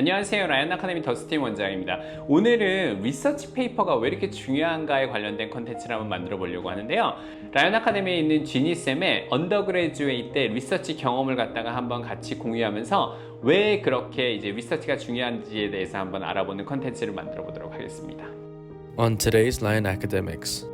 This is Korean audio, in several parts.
안녕하세요. 라이언 아카데미 더스틴 원장입니다. 오늘은 리서치 페이퍼가 왜 이렇게 중요한가에 관련된 컨텐츠를 한번 만들어 보려고 하는데요. 라이언 아카데미에 있는 지니쌤의 언더그래주에이트 때 리서치 경험을 갖다가 한번 같이 공유하면서 왜 그렇게 이제 리서치가 중요한지에 대해서 한번 알아보는 컨텐츠를 만들어 보도록 하겠습니다. On today's Lion Academics.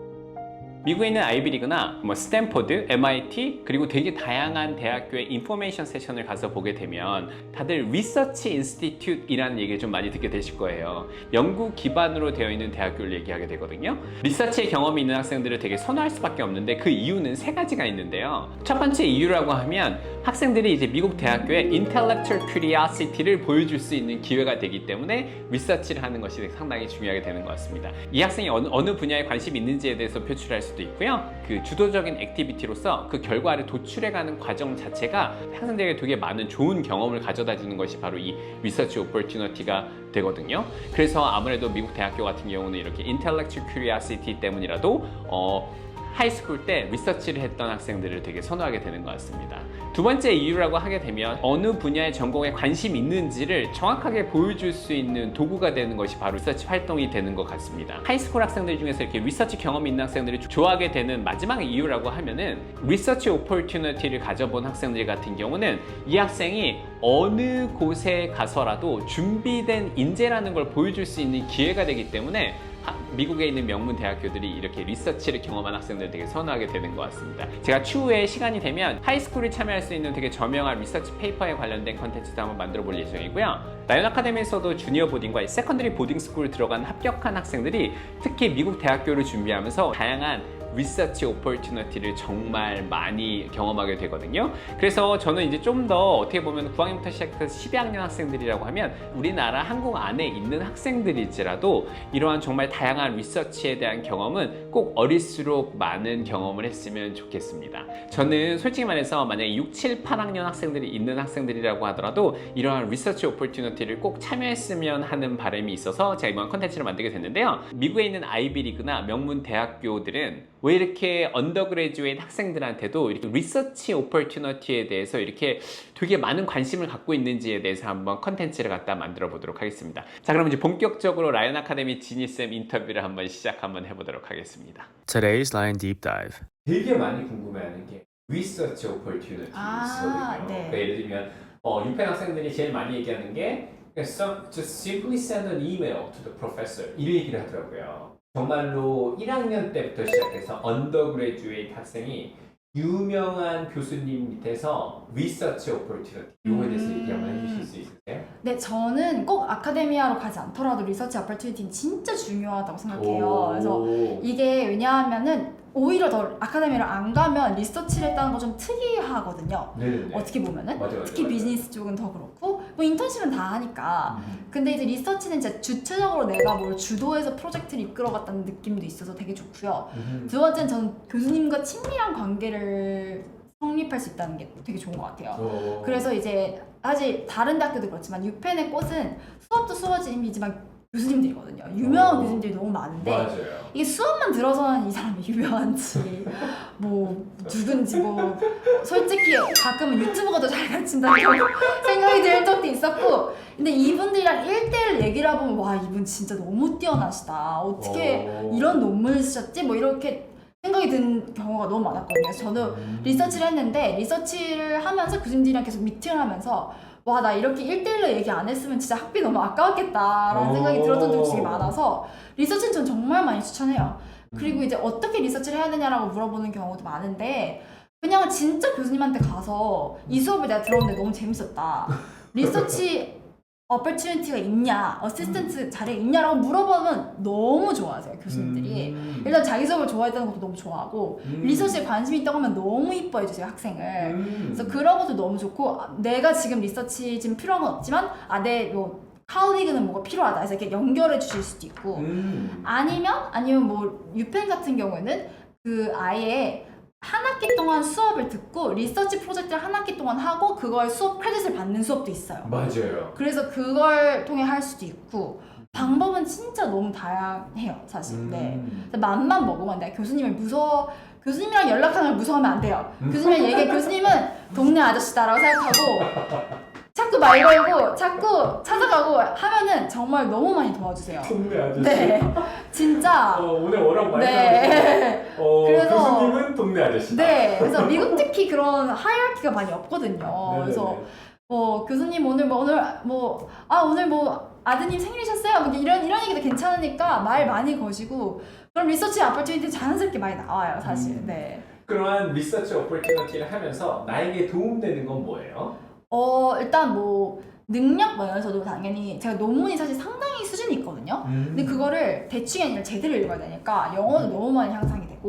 미국에 있는 아이비리그나 스탠포드, MIT 그리고 되게 다양한 대학교의 인포메이션 세션을 가서 보게 되면 다들 리서치 인스티튜트이라는 얘기를 좀 많이 듣게 되실 거예요. 연구 기반으로 되어 있는 대학교를 얘기하게 되거든요. 리서치의 경험이 있는 학생들을 되게 선호할 수밖에 없는데 그 이유는 세 가지가 있는데요. 첫 번째 이유라고 하면 학생들이 이제 미국 대학교의 intellectual curiosity를 보여줄 수 있는 기회가 되기 때문에 리서치를 하는 것이 상당히 중요하게 되는 것 같습니다. 이 학생이 어느 분야에 관심이 있는지에 대해서 표출할 수도 있고요. 그 주도적인 액티비티로서 그 결과를 도출해가는 과정 자체가 학생들에게 되게 많은 좋은 경험을 가져다 주는 것이 바로 이 리서치 오퍼튜니티가 되거든요. 그래서 아무래도 미국 대학교 같은 경우는 이렇게 intellectual curiosity 때문이라도 하이스쿨 때 리서치를 했던 학생들을 되게 선호하게 되는 것 같습니다. 두 번째 이유라고 하게 되면 어느 분야의 전공에 관심이 있는지를 정확하게 보여줄 수 있는 도구가 되는 것이 바로 리서치 활동이 되는 것 같습니다. 하이스쿨 학생들 중에서 이렇게 리서치 경험이 있는 학생들이 좋아하게 되는 마지막 이유라고 하면은 리서치 오퍼튜니티를 가져본 학생들 같은 경우는 이 학생이 어느 곳에 가서라도 준비된 인재라는 걸 보여줄 수 있는 기회가 되기 때문에 미국에 있는 명문 대학교들이 이렇게 리서치를 경험한 학생들을 되게 선호하게 되는 것 같습니다. 제가 추후에 시간이 되면 하이스쿨에 참여할 수 있는 되게 저명한 리서치 페이퍼에 관련된 컨텐츠도 한번 만들어 볼 예정이고요. 라이언 아카데미에서도 주니어 보딩과 세컨더리 보딩 스쿨을 들어간 합격한 학생들이 특히 미국 대학교를 준비하면서 다양한 리서치 오퍼튜니티를 정말 많이 경험하게 되거든요. 그래서 저는 이제 좀 더 어떻게 보면 9학년부터 시작해서 12학년 학생들이라고 하면 우리나라 한국 안에 있는 학생들일지라도 이러한 정말 다양한 리서치에 대한 경험은 꼭 어릴수록 많은 경험을 했으면 좋겠습니다. 저는 솔직히 말해서 만약에 6, 7, 8학년 학생들이 있는 학생들이라고 하더라도 이러한 리서치 오퍼튜니티를 꼭 참여했으면 하는 바람이 있어서 제가 이번 컨텐츠를 만들게 됐는데요. 미국에 있는 아이비리그나 명문 대학교들은 왜 이렇게 언더그래주에이트 학생들한테도 이렇게 리서치 오퍼튜니티에 대해서 이렇게 되게 많은 관심을 갖고 있는지에 대해서 한번 컨텐츠를 갖다 만들어 보도록 하겠습니다. 자, 그럼 이제 본격적으로 라이언 아카데미 지니쌤 인터뷰를 한번 해보도록 하겠습니다. Today's Lion Deep Dive. 되게 많이 궁금해하는 게 리서치 오퍼튜니티거든요. 네. 그러니까 예를 들면 6편 학생들이 제일 많이 얘기하는 게 just simply send an email to the professor 이 얘기를 하더라고요. 정말로 1학년 때부터 시작해서 언더그래주에이트 학생이 유명한 교수님 밑에서 리서치 오퍼튜니티 이거에 대해서 얘기 한번 해주실 수 있으세요? 네, 저는 꼭 아카데미아로 가지 않더라도 리서치 어퍼튜니티는 진짜 중요하다고 생각해요. 그래서 이게 왜냐하면은 오히려 더 아카데미를 안 가면 리서치를 했다는 거 좀 특이하거든요. 네네. 어떻게 보면은 맞아, 특히 맞아. 비즈니스 쪽은 더 그렇고 뭐 인턴십은 다 하니까 근데 이제 리서치는 진짜 주체적으로 내가 뭘 주도해서 프로젝트를 이끌어갔다는 느낌도 있어서 되게 좋고요. 두 번째는 저는 교수님과 친밀한 관계를 성립할 수 있다는 게 되게 좋은 것 같아요. 그래서 이제 사실 다른 대학교도 그렇지만 유펜의 꽃은 수업도 수업이지만 교수님들이거든요. 유명한 교수님들이 너무 많은데 맞아요. 이게 수업만 들어서는 이 사람이 유명한지 뭐 누군지 뭐 솔직히 가끔은 유튜브가 더 잘 가르친다는 생각이 들 적도 있었고 근데 이분들이랑 1대1 얘기를 해보면 와 이분 진짜 너무 뛰어나시다. 어떻게 이런 논문을 쓰셨지? 뭐 이렇게 생각이 든 경우가 너무 많았거든요. 그래서 저도 리서치를 했는데 리서치를 하면서 교수님들이랑 계속 미팅을 하면서 와 나 이렇게 1대1로 얘기 안 했으면 진짜 학비 너무 아까웠겠다라는 생각이 들었던 적이 되게 많아서 리서치는 전 정말 많이 추천해요. 그리고 이제 어떻게 리서치를 해야 되냐라고 물어보는 경우도 많은데 그냥 진짜 교수님한테 가서 이 수업을 내가 들었는데 너무 재밌었다. 리서치 어퍼튜니티가 있냐, 어시스턴트 자리가 있냐라고 물어보면 너무 좋아하세요 교수님들이. 일단 자기 수업을 좋아했다는 것도 너무 좋아하고 리서치에 관심이 있다고 하면 너무 이뻐해 주세요 학생을. 그래서 그런 것도 너무 좋고 내가 지금 리서치 지금 필요한 건 없지만 내 뭐 카우리그는 뭐가 필요하다 해서 이렇게 연결해 주실 수도 있고 아니면 뭐 유펜 같은 경우에는 그 아예 한 학기 동안 수업을 듣고 리서치 프로젝트를 한 학기 동안 하고 그걸 수업 크레딧을 받는 수업도 있어요. 맞아요. 그래서 그걸 통해 할 수도 있고 방법은 진짜 너무 다양해요 사실. 네. 맘만 먹으면 돼. 교수님이랑 연락하는 걸 무서워하면 안 돼요. 교수님이랑 얘기해. 교수님은 동네 아저씨다라고 생각하고 자꾸 말 걸고 자꾸 찾아가고 하면은 정말 너무 많이 도와주세요. 동네 아저씨. 네, 진짜. 오늘 워낙 많이 네. 그래서- 교수님은 동네 아저씨다. 네, 그래서 미국 특히 그런 하이어키가 많이 없거든요. 그래서 교수님 오늘 아드님 생일이셨어요? 뭐 이런 얘기도 괜찮으니까 말 많이 거시고 그럼 리서치 어퍼튜니티 자연스럽게 많이 나와요, 사실. 네. 그러한 리서치 오퍼튜니티를 하면서 나에게 도움되는 건 뭐예요? 일단 뭐 능력 면에서도 당연히 제가 논문이 사실 상당히 수준이 있거든요. 근데 그거를 대충이 아니라 제대로 읽어야 되니까 영어도 너무 많이 향상이 되고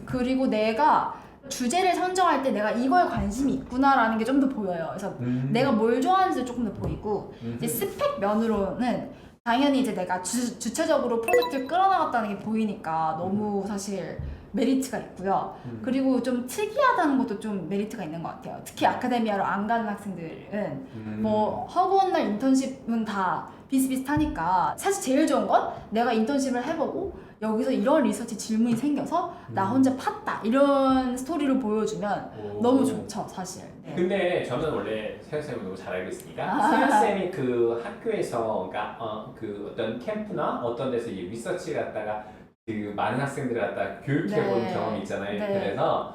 그리고 내가 주제를 선정할 때 내가 이거에 관심이 있구나라는 게 좀 더 보여요. 그래서 내가 뭘 좋아하는지도 조금 더 보이고 이제 스펙 면으로는 당연히 이제 내가 주체적으로 프로젝트를 끌어나갔다는 게 보이니까 너무 사실 메리트가 있고요. 그리고 좀 특이하다는 것도 좀 메리트가 있는 것 같아요. 특히 아카데미아로 안 가는 학생들은 뭐 허구한 날 인턴십은 다 비슷비슷하니까 사실 제일 좋은 건 내가 인턴십을 해보고 여기서 이런 리서치 질문이 생겨서 나 혼자 팠다 이런 스토리를 보여주면 너무 좋죠, 사실. 네. 근데 저는 원래 세연쌤을 너무 잘 알고 있으니까 세연쌤이 그 학교에서 그러니까 그 어떤 캠프나 어떤 데서 이 리서치 갖다가 그 많은 학생들을 갖다 교육해본 네. 경험이 있잖아요. 네. 그래서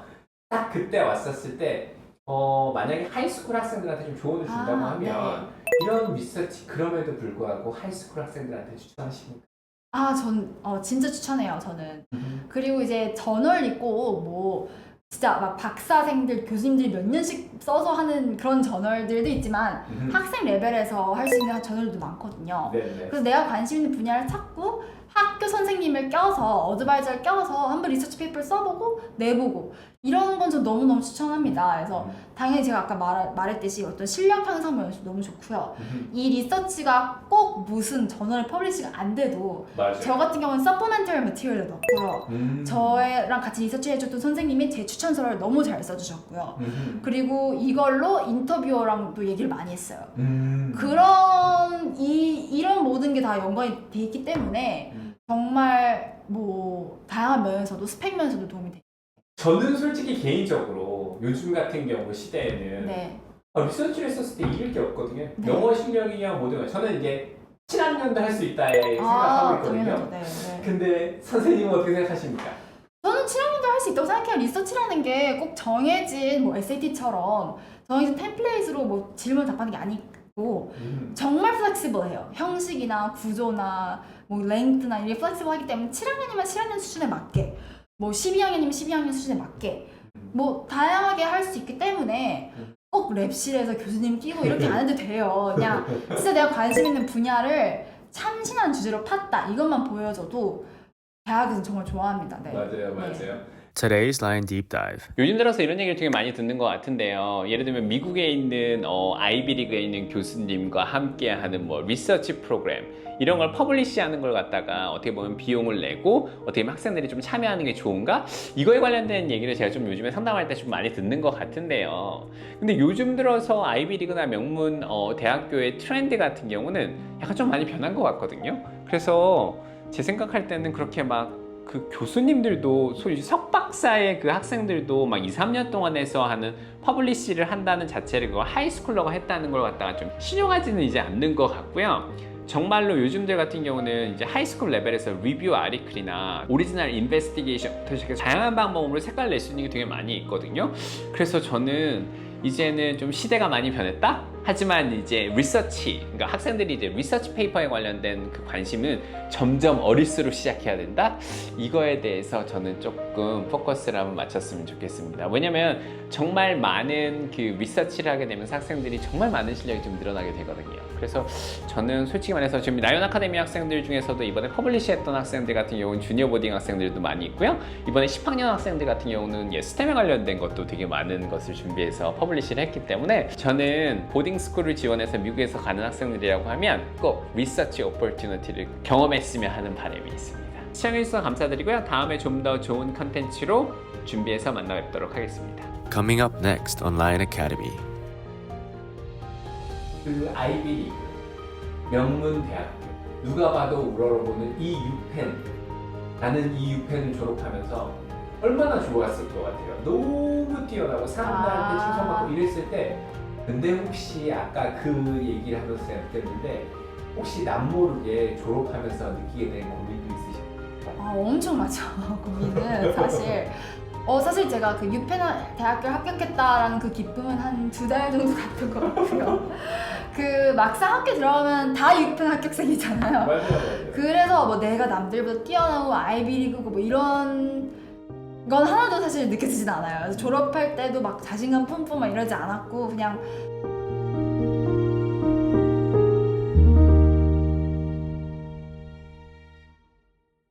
딱 그때 왔었을 때 만약에 하이스쿨 학생들한테 좀 조언을 준다고 하면 이런 리서치 그럼에도 불구하고 하이스쿨 학생들한테 추천하십니까? 전 진짜 추천해요, 저는. 그리고 이제 저널 있고 뭐 진짜 막 박사생들 교수님들이 몇 년씩 써서 하는 그런 저널들도 있지만 학생 레벨에서 할 수 있는 저널도 많거든요. 네네. 그래서 내가 관심 있는 분야를 찾고 학교 선생님을 껴서 어드바이저를 껴서 한번 리서치 페이퍼를 써보고 내보고 이런 건 전 너무너무 추천합니다. 그래서 당연히 제가 아까 말했듯이 어떤 실력 향상 면에서 너무 좋고요. 이 리서치가 꼭 무슨 저널에 퍼블리시가 안 돼도 맞아요. 저 같은 경우는 서포멘터리 머티리얼을 넣고요. 저랑 같이 리서치 해줬던 선생님이 제 추천서를 너무 잘 써주셨고요. 그리고 이걸로 인터뷰어랑도 얘기를 많이 했어요. 그런 이런 모든 게 다 연관이 돼 있기 때문에 정말 뭐 다양한 면에서도 스펙 면에서도 도움이 돼요. 저는 솔직히 개인적으로 요즘 같은 경우 시대에는 네. 리서치를 했었을 때 이길 게 없거든요. 네. 영어 실력이냐 뭐든 간에 저는 이제 7학년도 할 수 있다 생각하고 있거든요. 당연하죠. 네, 네. 근데 선생님은 어떻게 생각하십니까? 저는 7학년도 할 수 있다고 생각해요. 리서치라는 게 꼭 정해진 뭐 SAT처럼 정해진 템플레이트로 뭐 질문 답하는 게 아니고 정말 플렉시블해요. 형식이나 구조나 뭐 랭크나 이게 플렉시블하기 때문에 7학년이면 7학년 수준에 맞게 뭐 12학년이면 12학년 수준에 맞게 뭐 다양하게 할 수 있기 때문에 꼭 랩실에서 교수님 끼고 이렇게 안 해도 돼요. 그냥 진짜 내가 관심 있는 분야를 참신한 주제로 팠다 이것만 보여줘도 대학에서 정말 좋아합니다. 네. 맞아요. 네. Today's Line Deep Dive. 요즘 들어서 이런 얘기를 되게 많이 듣는 것 같은데요. 예를 들면 미국에 있는 아이비리그에 있는 교수님과 함께하는 뭐 리서치 프로그램 이런 걸 퍼블리시하는 걸 갖다가 어떻게 보면 비용을 내고 어떻게 보면 학생들이 좀 참여하는 게 좋은가? 이거에 관련된 얘기를 제가 좀 요즘에 상담할 때 좀 많이 듣는 것 같은데요. 근데 요즘 들어서 아이비리그나 명문 대학교의 트렌드 같은 경우는 약간 좀 많이 변한 것 같거든요. 그래서 제 생각할 때는 그렇게 막 그 교수님들도 소위 석박사의 그 학생들도 막 2, 3년 동안 해서 하는 퍼블리시를 한다는 자체를 그걸 하이스쿨러가 했다는 걸 갖다가 좀 신용하지는 이제 않는 것 같고요. 정말로 요즘들 같은 경우는 이제 하이스쿨 레벨에서 리뷰 아티클이나 오리지널 인베스티게이션부터 시작해서 다양한 방법으로 색깔을 낼 수 있는 게 되게 많이 있거든요. 그래서 저는 이제는 좀 시대가 많이 변했다? 하지만 이제 리서치, 그러니까 학생들이 이제 리서치 페이퍼에 관련된 그 관심은 점점 어릴수록 시작해야 된다? 이거에 대해서 저는 조금 포커스를 한번 맞췄으면 좋겠습니다. 왜냐면 정말 많은 그 리서치를 하게 되면서 학생들이 정말 많은 실력이 좀 늘어나게 되거든요. 그래서 저는 솔직히 말해서 지금 라이온 아카데미 학생들 중에서도 이번에 퍼블리시 했던 학생들 같은 경우는 주니어 보딩 학생들도 많이 있고요. 이번에 10학년 학생들 같은 경우는 스템에 관련된 것도 되게 많은 것을 준비해서 퍼블리시를 했기 때문에 저는 보딩 스쿨을 지원해서 미국에서 가는 학생들이라고 하면 꼭 리서치 오퍼튜니티를 경험했으면 하는 바람이 있습니다. 시청해주셔서 감사드리고요. 다음에 좀 더 좋은 컨텐츠로 준비해서 만나 뵙도록 하겠습니다. Coming up next on Lion Academy. 그 아이비리그 명문 대학교 누가 봐도 우러러보는 이 유펜 나는 이 유펜을 졸업하면서 얼마나 좋았을 것 같아요. 너무 뛰어나고 사람들한테 칭찬받고 이랬을 때 근데 혹시 아까 그 얘기를 하면서 생각했는데 혹시 남모르게 졸업하면서 느끼게 된 고민도 있으셨나요? 아, 엄청 많죠. 고민은 사실. 사실 제가 그 유펜 대학교 합격했다라는 그 기쁨은 한 2달 정도 갔던 것 같고요. 그 막상 학교 들어가면 다 유펜 합격생이잖아요. 맞아요. 그래서 뭐 내가 남들보다 뛰어나고 아이비리그고 뭐 이런 건 하나도 사실 느껴지진 않아요. 그래서 졸업할 때도 막 자신감 뿜뿜 막 이러지 않았고 그냥